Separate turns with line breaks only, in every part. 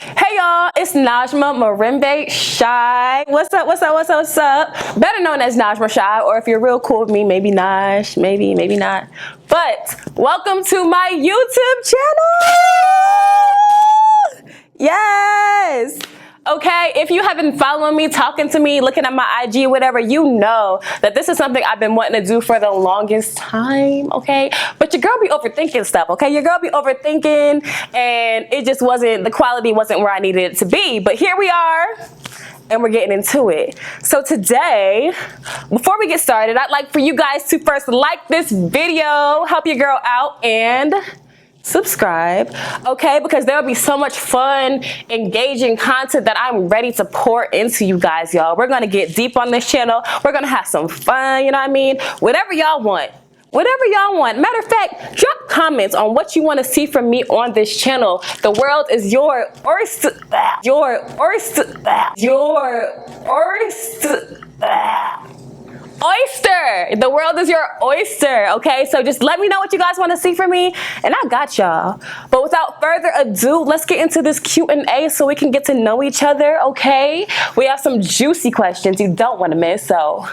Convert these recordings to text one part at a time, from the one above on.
Hey y'all, it's Najma Marimbe Shy. What's up, what's up, what's up, what's up? Better known as Najma Shy, or if you're real cool with me, maybe Naj, maybe not. But welcome to my YouTube channel! Yes! Okay, if you have been following me, talking to me, looking at my IG, whatever, you know that this is something I've been wanting to do for the longest time, okay? But your girl be overthinking stuff, okay? Your girl be overthinking and it just wasn't, the quality wasn't where I needed it to be. But here we are and we're getting into it. So today, before we get started, I'd like for you guys to first like this video, help your girl out, and subscribe, okay? Because there'll be so much fun, engaging content that I'm ready to pour into you guys, y'all. We're gonna get deep on this channel. We're gonna have some fun, you know what I mean? Whatever y'all want. Whatever y'all want. Matter of fact, drop comments on what you want to see from me on this channel. The world is your oyster. Your oyster. Oyster. The world is your oyster, okay? So just let me know what you guys want to see from me, and I got y'all. But without further ado, let's get into this Q&A so we can get to know each other, okay? We have some juicy questions you don't want to miss, so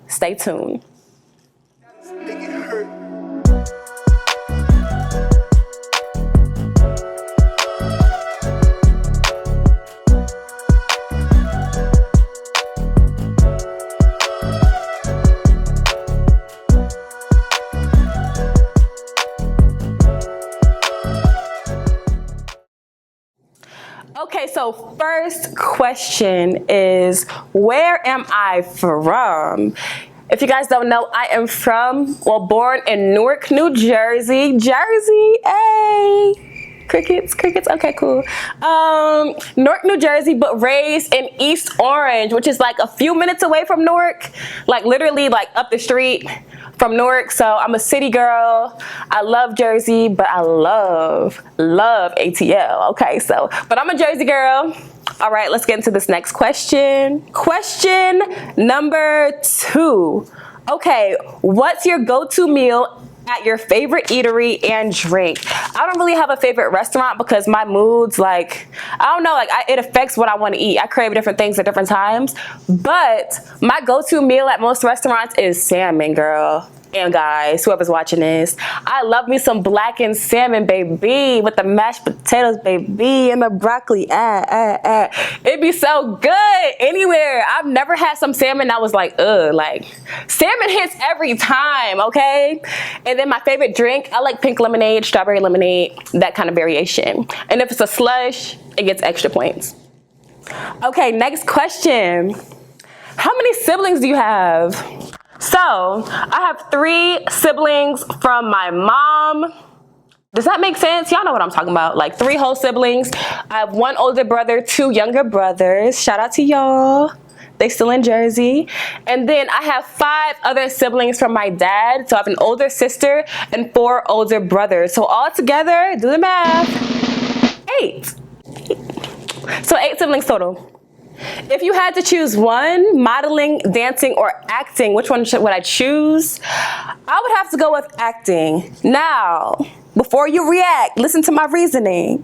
stay tuned. Okay, so first question is, where am I from? If you guys don't know, I am born in Newark, New Jersey. Crickets, okay, cool. Newark, New Jersey, but raised in East Orange, which is like a few minutes away from Newark, like literally like up the street from Newark. So I'm a city girl. I love Jersey, but I love ATL. Okay, so, but I'm a Jersey girl. All right, let's get into this next question. Question number 2. Okay, what's your go-to meal at your favorite eatery and drink? I don't really have a favorite restaurant because my moods, like, I don't know, like it affects what I want to eat. I crave different things at different times, but my go-to meal at most restaurants is salmon, girl. And guys, whoever's watching this, I love me some blackened salmon, baby, with the mashed potatoes, baby, and the broccoli. It'd be so good anywhere. I've never had some salmon that was like, ugh, like salmon hits every time, okay? And then my favorite drink, I like pink lemonade, strawberry lemonade, that kind of variation. And if it's a slush, it gets extra points. Okay, next question. How many siblings do you have? So, I have 3 siblings from my mom. Does that make sense? Y'all know what I'm talking about. Like 3 whole siblings. I have 1 older brother, 2 younger brothers. Shout out to y'all. They still in Jersey. And then I have 5 other siblings from my dad. So I have an older sister and 4 older brothers. So all together, do the math, 8. So 8 siblings total. If you had to choose one, modeling, dancing, or acting, which one would I choose? I would have to go with acting. Now, before you react, listen to my reasoning.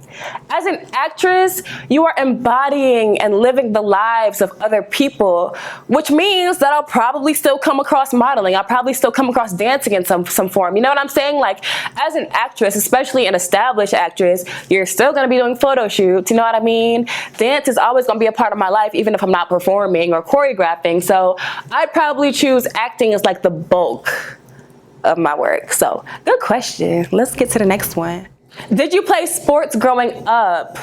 As an actress, you are embodying and living the lives of other people, which means that I'll probably still come across modeling. I'll probably still come across dancing in some form. You know what I'm saying? Like, as an actress, especially an established actress, you're still gonna be doing photo shoots, you know what I mean? Dance is always gonna be a part of my life, even if I'm not performing or choreographing. So I'd probably choose acting as like the bulk of my work. So good question. Let's get to the next one. Did you play sports growing up?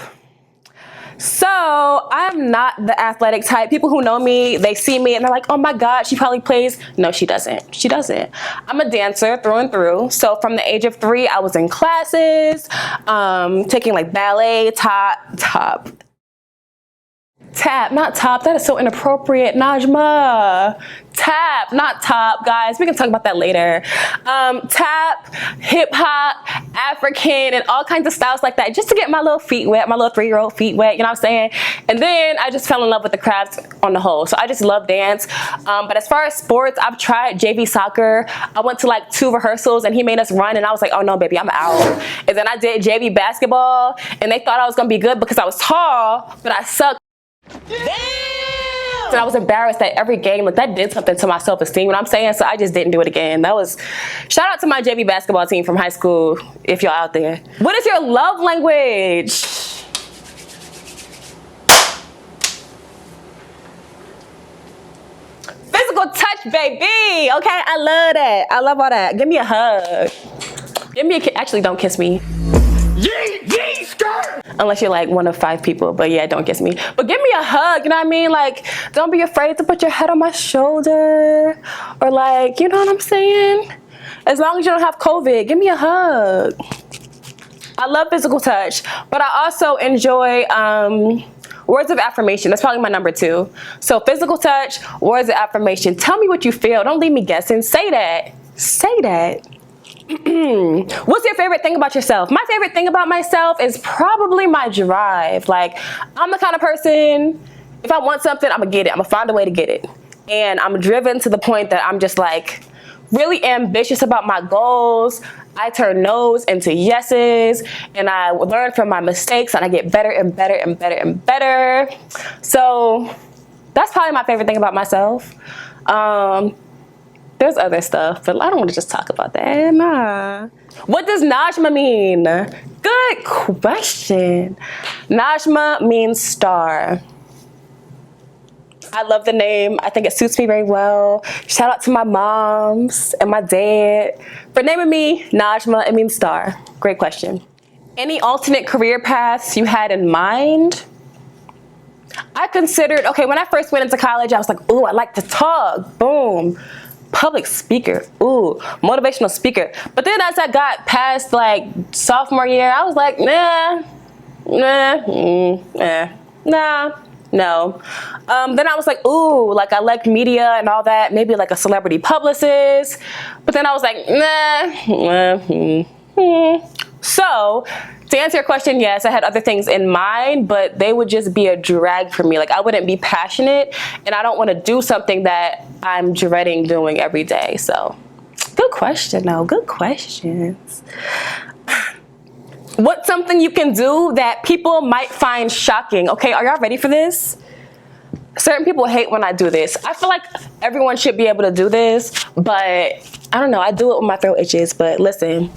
So I'm not the athletic type. People who know me, they see me and they're like, oh my God, she probably plays. No, she doesn't. She doesn't. I'm a dancer through and through. So from the age of 3, I was in classes, taking like ballet, tap Tap, not top. That is so inappropriate. Najma. Tap, not top, guys. We can talk about that later. Tap, hip hop, African, and all kinds of styles like that, just to get my little feet wet, my little 3-year-old feet wet, you know what I'm saying? And then I just fell in love with the crafts on the whole. So I just love dance. But as far as sports, I've tried JV soccer. I went to like 2 rehearsals and he made us run and I was like, oh no, baby, I'm out. And then I did JV basketball and they thought I was gonna be good because I was tall, but I sucked. Damn! And I was embarrassed that every game, like that did something to my self-esteem, you know what I'm saying? So I just didn't do it again. That was, shout out to my JV basketball team from high school, if y'all out there. What is your love language? Physical touch, baby. Okay, I love that. I love all that. Give me a hug. Give me a kiss. Actually, don't kiss me. Unless you're like one of 5 people, but yeah, don't kiss me. But give me a hug, you know what I mean? Like, don't be afraid to put your head on my shoulder. Or like, you know what I'm saying? As long as you don't have COVID, give me a hug. I love physical touch, but I also enjoy words of affirmation. That's probably my number 2. So physical touch, words of affirmation. Tell me what you feel. Don't leave me guessing. Say that. Say that. What's your favorite thing about yourself? My favorite thing about myself is probably my drive. Like, I'm the kind of person, if I want something, I'm gonna get it. I'm gonna find a way to get it. And I'm driven to the point that I'm just like really ambitious about my goals. I turn no's into yeses and I learn from my mistakes and I get better and better and better and better. So that's probably my favorite thing about myself. There's other stuff, but I don't want to just talk about that. Nah. What does Najma mean? Good question. Najma means star. I love the name. I think it suits me very well. Shout out to my moms and my dad for naming me Najma. It means star. Great question. Any alternate career paths you had in mind? I considered, okay, when I first went into college, I was like, ooh, I like to talk. Boom. Public speaker, ooh, motivational speaker. But then as I got past like sophomore year, I was like, no. Then I was like, ooh, like I like media and all that, maybe like a celebrity publicist. But then I was like, So to answer your question, yes, I had other things in mind, but they would just be a drag for me. Like I wouldn't be passionate and I don't want to do something that I'm dreading doing every day. So good question though, good questions. What's something you can do that people might find shocking? Okay, are y'all ready for this? Certain people hate when I do this. I feel like everyone should be able to do this, but I don't know, I do it when my throat itches, but listen.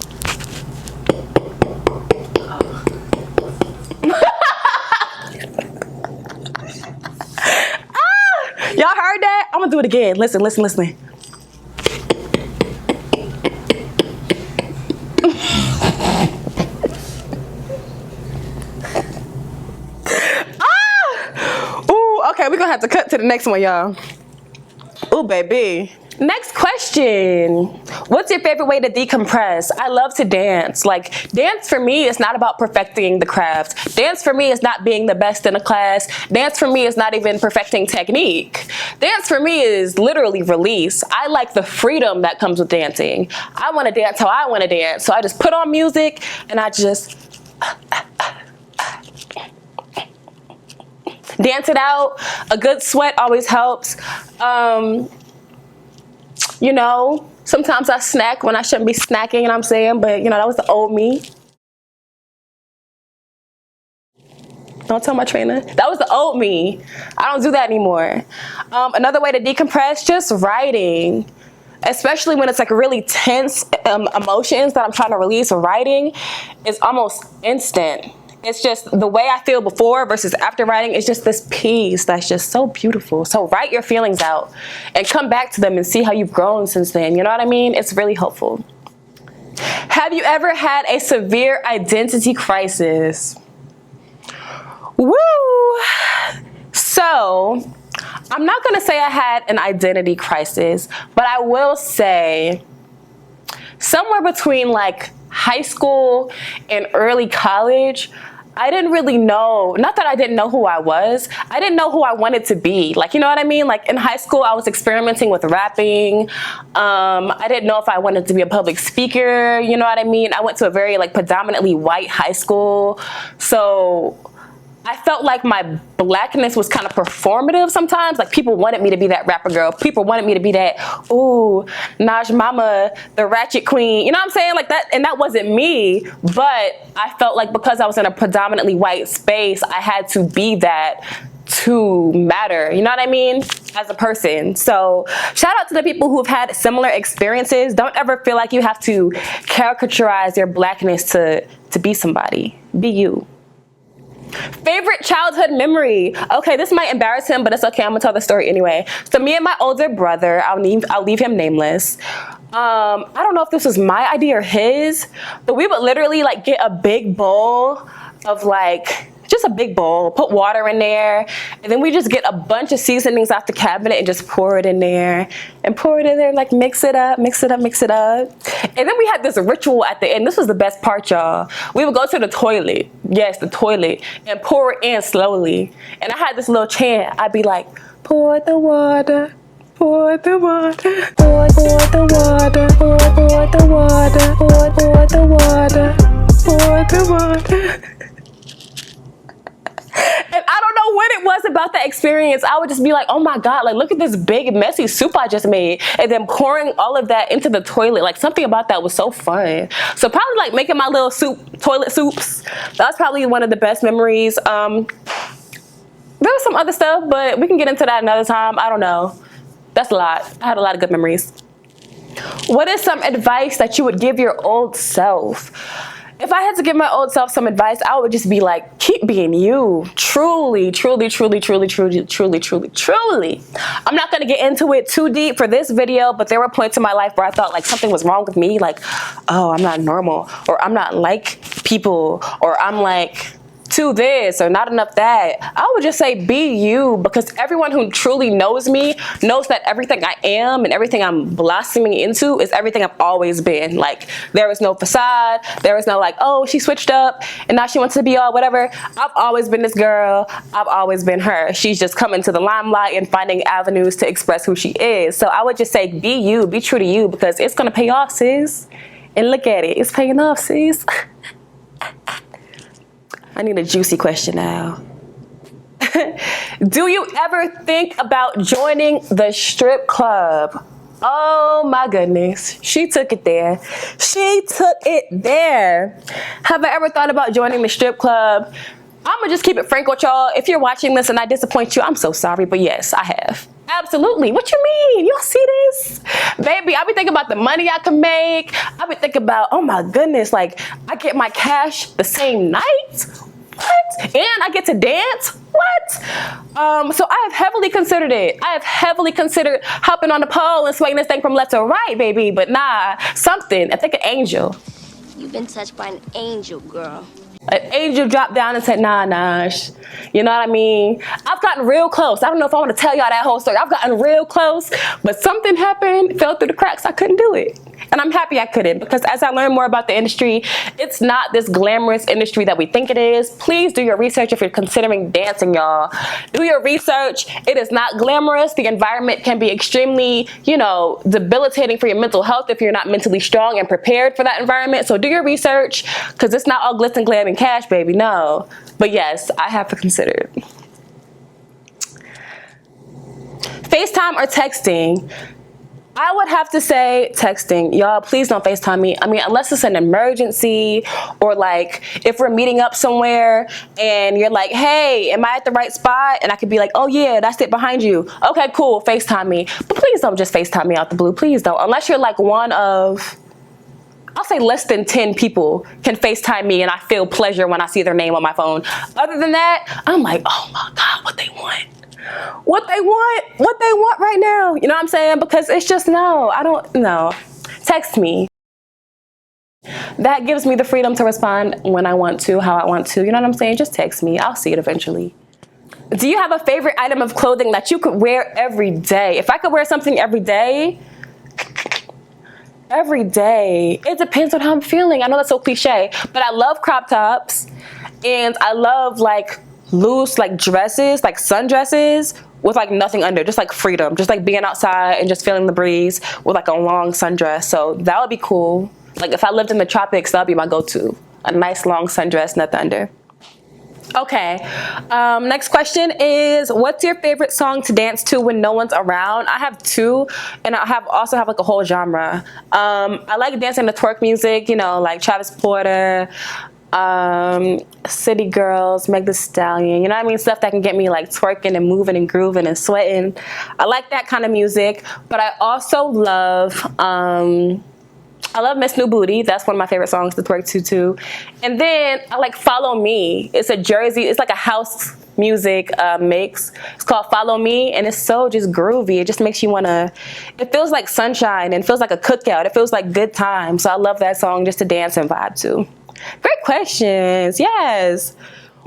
Y'all heard that? I'm gonna do it again. Listen, listen, listen. Ooh, okay, we're gonna have to cut to the next one, y'all. Ooh, baby. Next question. What's your favorite way to decompress? I love to dance. Like, dance for me is not about perfecting the craft. Dance for me is not being the best in a class. Dance for me is not even perfecting technique. Dance for me is literally release. I like the freedom that comes with dancing. I want to dance how I want to dance. So I just put on music and I just dance it out. A good sweat always helps. You know, sometimes I snack when I shouldn't be snacking, you know what I'm saying? But, you know, that was the old me. Don't tell my trainer. That was the old me. I don't do that anymore. Another way to decompress, just writing. Especially when it's like really tense emotions that I'm trying to release. Writing is almost instant. It's just the way I feel before versus after writing. It's just this piece that's just so beautiful. So write your feelings out and come back to them and see how you've grown since then. You know what I mean? It's really helpful. Have you ever had a severe identity crisis? Woo! So I'm not gonna say I had an identity crisis, but I will say somewhere between like high school and early college, I didn't really know, not that I didn't know who I was, I didn't know who I wanted to be. Like, you know what I mean? Like in high school, I was experimenting with rapping. I didn't know if I wanted to be a public speaker, you know what I mean? I went to a very like predominantly white high school. So I felt like my blackness was kind of performative sometimes. Like people wanted me to be that rapper girl. People wanted me to be that, ooh, Najma, the ratchet queen. You know what I'm saying? Like that, and that wasn't me. But I felt like because I was in a predominantly white space, I had to be that to matter. You know what I mean? As a person. So shout out to the people who've had similar experiences. Don't ever feel like you have to caricaturize your blackness to be somebody. Be you. Favorite childhood memory. Okay, this might embarrass him, but it's okay. I'm gonna tell the story anyway. So me and my older brother, I'll leave him nameless. I don't know if this was my idea or his, but we would literally like get a big bowl of like, just a big bowl, put water in there, and then we just get a bunch of seasonings out the cabinet and just pour it in there, like mix it up. And then we had this ritual at the end. This was the best part, y'all. We would go to the toilet, yes, the toilet, and pour it in slowly. And I had this little chant. I'd be like, pour the water, pour the water, pour the water, pour the water, pour the water, pour the water. And I don't know what it was about that experience. I would just be like, oh my God, like look at this big messy soup I just made. And then pouring all of that into the toilet. Like something about that was so fun. So probably like making my little toilet soups. That was probably one of the best memories. There was some other stuff, but we can get into that another time. I don't know. That's a lot. I had a lot of good memories. What is some advice that you would give your old self? If I had to give my old self some advice, I would just be like, keep being you. Truly, truly, truly, truly, truly, truly, truly, truly. I'm not gonna get into it too deep for this video, but there were points in my life where I thought like something was wrong with me. Like, oh, I'm not normal, or I'm not like people, or I'm like to this or not enough that. I would just say be you, because everyone who truly knows me knows that everything I am and everything I'm blossoming into is everything I've always been. Like there is no facade, there is no like, oh, she switched up and now she wants to be all whatever. I've always been this girl, I've always been her. She's just coming to the limelight and finding avenues to express who she is. So I would just say be you, be true to you, because it's gonna pay off, sis. And look at it, it's paying off, sis. I need a juicy question now. Do you ever think about joining the strip club? Oh my goodness, she took it there. She took it there. Have I ever thought about joining the strip club? I'm gonna just keep it frank with y'all. If you're watching this and I disappoint you, I'm so sorry, but yes, I have. Absolutely. What you mean? Y'all see this? Baby, I be thinking about the money I can make. I be thinking about, oh my goodness, like I get my cash the same night? What? And I get to dance? What? So I have heavily considered it. I have heavily considered hopping on the pole and swaying this thing from left to right, baby. But nah, something. I think an angel.
You've been touched by an angel, girl.
An angel dropped down and said, nah, Naj. You know what I mean? I've gotten real close. I don't know if I want to tell y'all that whole story. I've gotten real close, but something happened, fell through the cracks. I couldn't do it. And I'm happy I couldn't, because as I learned more about the industry, it's not this glamorous industry that we think it is. Please do your research if you're considering dancing, y'all. Do your research. It is not glamorous. The environment can be extremely, you know, debilitating for your mental health if you're not mentally strong and prepared for that environment. So do your research, because it's not all glitz and glam and cash, baby. No. But yes, I have to consider it. FaceTime or texting? I would have to say texting. Y'all, please don't FaceTime me. I mean, unless it's an emergency, or like if we're meeting up somewhere and you're like, hey, am I at the right spot? And I could be like, oh yeah, that's it behind you. Okay, cool, FaceTime me. But please don't just FaceTime me out the blue. Please don't. Unless you're like one of, I'll say less than 10 people can FaceTime me and I feel pleasure when I see their name on my phone. Other than that, I'm like, oh my God, what they want. What they want right now. You know what I'm saying? Because it's just, no, I don't know. Text me. That gives me the freedom to respond when I want to, how I want to. You know what I'm saying? Just text me. I'll see it eventually. Do you have a favorite item of clothing that you could wear every day? If I could wear something every day, it depends on how I'm feeling. I know that's so cliche, but I love crop tops. And I love like loose like dresses, like sundresses with like nothing under, just like freedom, just like being outside and just feeling the breeze with like a long sundress. So that would be cool. Like if I lived in the tropics, that would be my go-to. A nice long sundress, nothing under. Okay, next question is, what's your favorite song to dance to when no one's around? I have two, and I also have like a whole genre. I like dancing to twerk music, you know, like Travis Porter, City Girls, Meg Thee Stallion, you know what I mean? Stuff that can get me like twerking and moving and grooving and sweating. I like that kind of music, but I also love, I love Miss New Booty. That's one of my favorite songs to twerk to too. And then I like Follow Me. It's a Jersey, it's like a house music mix. It's called Follow Me, and it's so just groovy. It just makes you wanna, it feels like sunshine and feels like a cookout. It feels like good time. So I love that song just to dance and vibe to. Great questions, yes.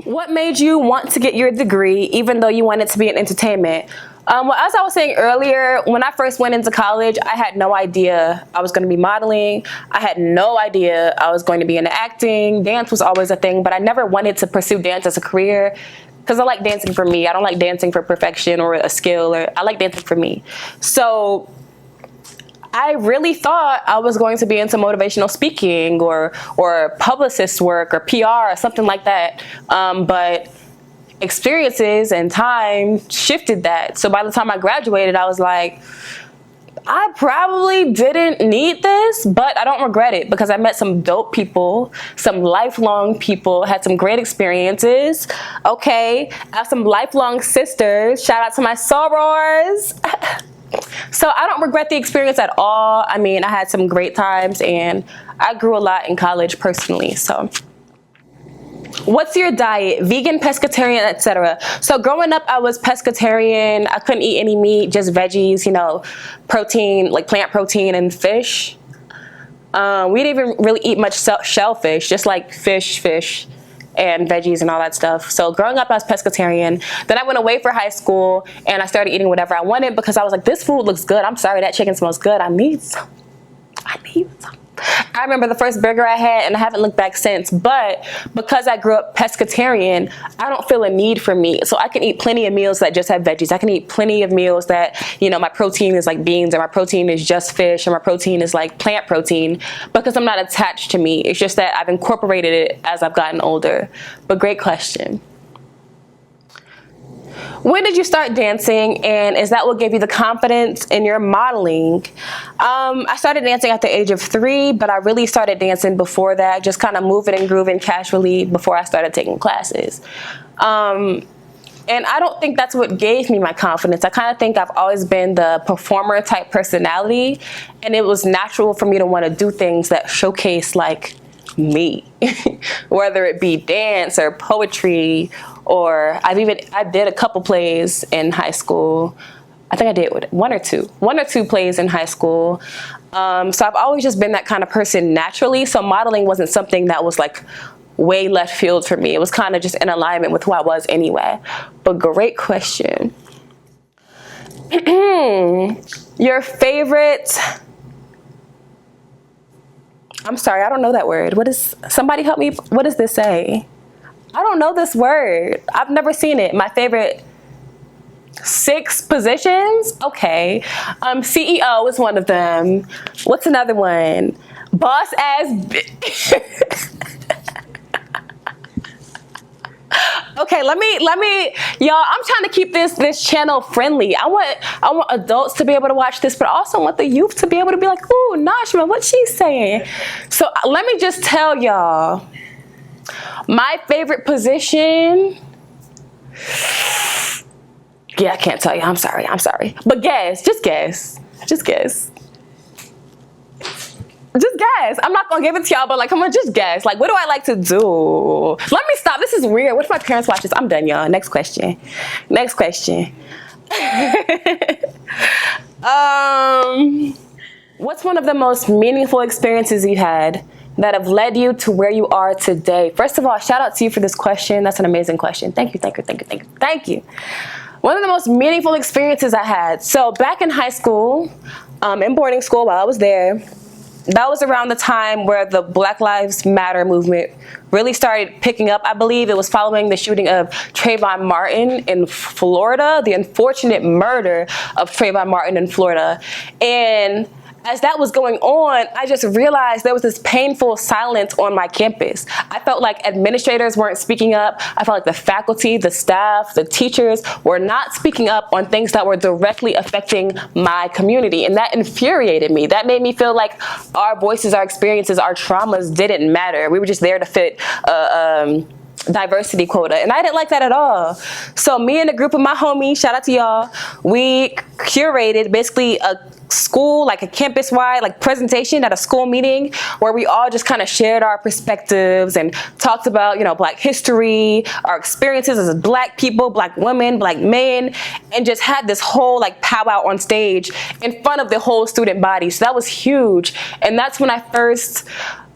What made you want to get your degree even though you wanted to be in entertainment? Well, as I was saying earlier, when I first went into college, I had no idea I was going to be modeling. I had no idea I was going to be into acting. Dance was always a thing, but I never wanted to pursue dance as a career because I like dancing for me. I don't like dancing for perfection or a skill, or I like dancing for me. So I really thought I was going to be into motivational speaking or publicist work or PR or something like that. But experiences and time shifted that. So by the time I graduated, I was like, I probably didn't need this, but I don't regret it because I met some dope people, some lifelong people, had some great experiences. Okay, I have some lifelong sisters. Shout out to my sorors. So I don't regret the experience at all. I mean, I had some great times and I grew a lot in college personally, so. What's your diet? Vegan, pescatarian, etc. So growing up, I was pescatarian. I couldn't eat any meat, just veggies, you know, protein, like plant protein and fish. We didn't even really eat much shellfish, just like fish and veggies and all that stuff. So growing up, I was pescatarian. Then I went away for high school and I started eating whatever I wanted because I was like, this food looks good. I'm sorry, that chicken smells good. I need some. I remember the first burger I had and I haven't looked back since, but because I grew up pescatarian, I don't feel a need for meat. So I can eat plenty of meals that just have veggies. I can eat plenty of meals that, you know, my protein is like beans or my protein is just fish or my protein is like plant protein because I'm not attached to meat. It's just that I've incorporated it as I've gotten older. But great question. When did you start dancing, and is that what gave you the confidence in your modeling? I started dancing at the age of 3, but I really started dancing before that, just kind of moving and grooving casually before I started taking classes. And I don't think that's what gave me my confidence. I kind of think I've always been the performer type personality, and it was natural for me to want to do things that showcase like me, whether it be dance or poetry, or I did a couple plays in high school. I think I did one or two plays in high school. So I've always just been that kind of person naturally. So modeling wasn't something that was like way left field for me. It was kind of just in alignment with who I was anyway. But great question. Your favorite, I'm sorry, I don't know that word. Somebody help me, what does this say? I don't know this word. I've never seen it. My favorite 6 positions? Okay. CEO is one of them. What's another one? Boss ass. Okay, let me, y'all, I'm trying to keep this channel friendly. I want adults to be able to watch this, but I also want the youth to be able to be like, ooh, Najma, what's she saying? So let me just tell y'all, my favorite position, yeah, I can't tell you, I'm sorry. But just guess. I'm not gonna give it to y'all, but like, come on, just guess. Like, what do I like to do? Let me stop. This is weird. What if my parents watch this? I'm done, y'all. Next question. What's one of the most meaningful experiences you had that have led you to where you are today? First of all, shout out to you for this question. That's an amazing question. Thank you. One of the most meaningful experiences I had. So back in high school, in boarding school while I was there, that was around the time where the Black Lives Matter movement really started picking up. I believe it was following the shooting of Trayvon Martin in Florida, the unfortunate murder of Trayvon Martin in Florida. And as that was going on, I just realized there was this painful silence on my campus. I felt like administrators weren't speaking up. I felt like the faculty, the staff, the teachers were not speaking up on things that were directly affecting my community. And that infuriated me. That made me feel like our voices, our experiences, our traumas didn't matter. We were just there to fit diversity quota, and I didn't like that at all. So me and a group of my homies, shout out to y'all, we curated basically a school, like a campus-wide like presentation at a school meeting where we all just kind of shared our perspectives and talked about, you know, Black history, our experiences as Black people, Black women, Black men, and just had this whole like powwow on stage in front of the whole student body. So that was huge, and that's when I first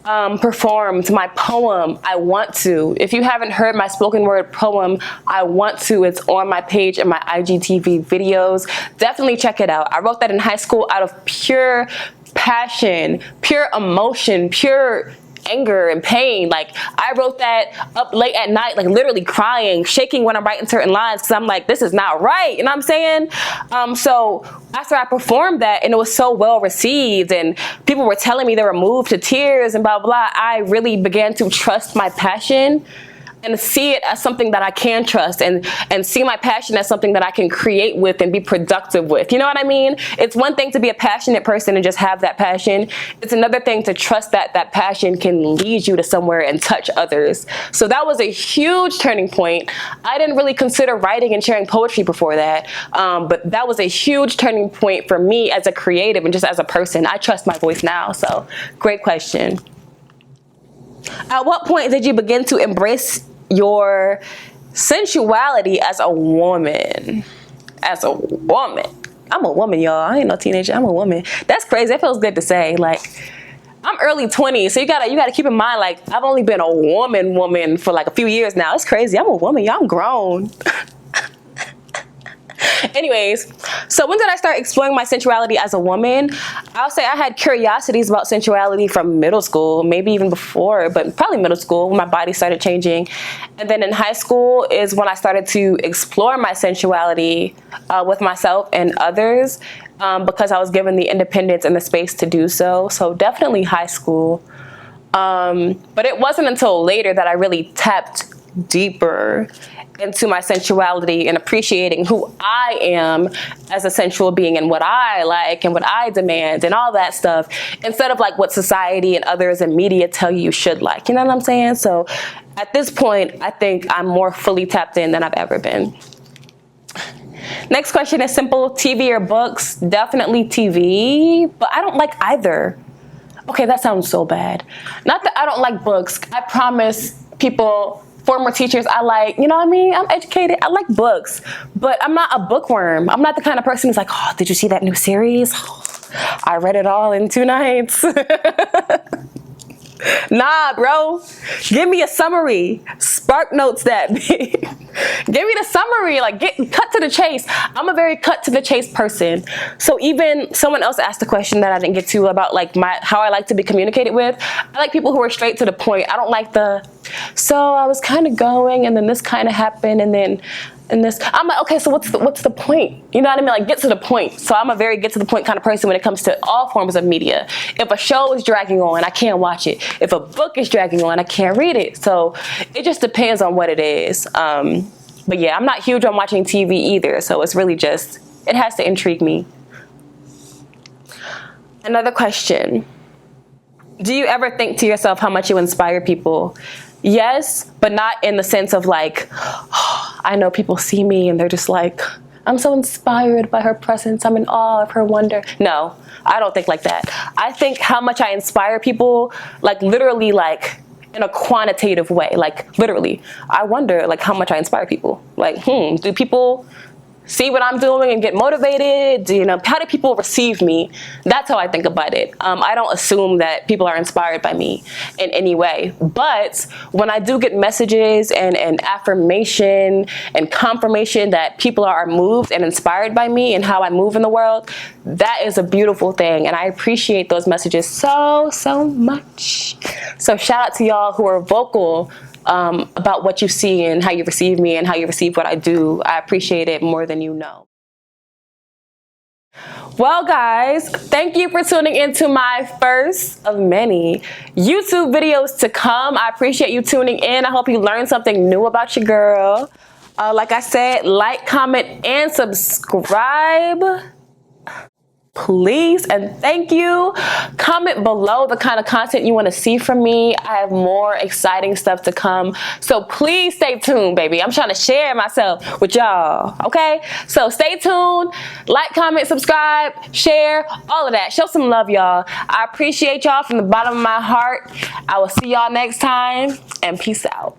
performed my poem, I Want To. If you haven't heard my spoken word poem, I Want To, it's on my page and my IGTV videos. Definitely check it out. I wrote that in high school out of pure passion, pure emotion, pure anger and pain. Like, I wrote that up late at night, like literally crying, shaking when I'm writing certain lines because I'm like, this is not right. You know what I'm saying? So after I performed that and it was so well received and people were telling me they were moved to tears and blah, blah, I really began to trust my passion and see it as something that I can trust and see my passion as something that I can create with and be productive with. You know what I mean? It's one thing to be a passionate person and just have that passion. It's another thing to trust that that passion can lead you to somewhere and touch others. So that was a huge turning point. I didn't really consider writing and sharing poetry before that, but that was a huge turning point for me as a creative and just as a person. I trust my voice now, so great question. At what point did you begin to embrace your sensuality as a woman? As a woman. I'm a woman, y'all. I ain't no teenager. I'm a woman. That's crazy. That feels good to say. Like, I'm early 20s, so you gotta keep in mind, like, I've only been a woman for like a few years now. It's crazy. I'm a woman, y'all. I'm grown. Anyways, so when did I start exploring my sensuality as a woman? I'll say I had curiosities about sensuality from middle school, maybe even before, but probably middle school when my body started changing. And then in high school is when I started to explore my sensuality with myself and others because I was given the independence and the space to do so. So definitely high school. But it wasn't until later that I really tapped deeper into my sensuality and appreciating who I am as a sensual being and what I like and what I demand and all that stuff, instead of like what society and others and media tell you should like. You know what I'm saying? So at this point, I think I'm more fully tapped in than I've ever been. Next question is simple. TV or books? Definitely TV, but I don't like either. Okay, that sounds so bad. Not that I don't like books. I promise people, former teachers, I like, you know what I mean? I'm educated. I like books, but I'm not a bookworm. I'm not the kind of person who's like, oh, did you see that new series? Oh, I read it all in 2 nights. Nah, bro. Give me a summary. Spark notes that. Give me the summary. Like, cut to the chase. I'm a very cut to the chase person. So even someone else asked a question that I didn't get to about like how I like to be communicated with. I like people who are straight to the point. I don't like so I was kind of going and then this kind of happened and then this. I'm like, okay, so what's the point? You know what I mean? Like, get to the point. So I'm a very get to the point kind of person when it comes to all forms of media. If a show is dragging on, I can't watch it. If a book is dragging on, I can't read it. So it just depends on what it is. But yeah, I'm not huge on watching TV either. So it's really just, it has to intrigue me. Another question. Do you ever think to yourself how much you inspire people? Yes, but not in the sense of like, oh, I know people see me and they're just like, I'm so inspired by her presence. I'm in awe of her wonder. No, I don't think like that. I think how much I inspire people, like literally like in a quantitative way, like literally. I wonder like how much I inspire people. Like, do people see what I'm doing and get motivated? You know, how do people receive me? That's how I think about it. I don't assume that people are inspired by me in any way. But when I do get messages and affirmation and confirmation that people are moved and inspired by me and how I move in the world, that is a beautiful thing. And I appreciate those messages so much. So shout out to y'all who are vocal about what you see and how you receive me and how you receive what I do. I appreciate it more than you know. Well, guys, thank you for tuning into my first of many YouTube videos to come. I appreciate you tuning in. I hope you learned something new about your girl. Like I said, like, comment, and subscribe. Please and thank you. Comment below the kind of content you want to see from me. I have more exciting stuff to come, so please stay tuned, baby. I'm trying to share myself with y'all, okay? So stay tuned. Like, comment, subscribe, share, all of that. Show some love, y'all. I appreciate y'all from the bottom of my heart. I will see y'all next time, and peace out.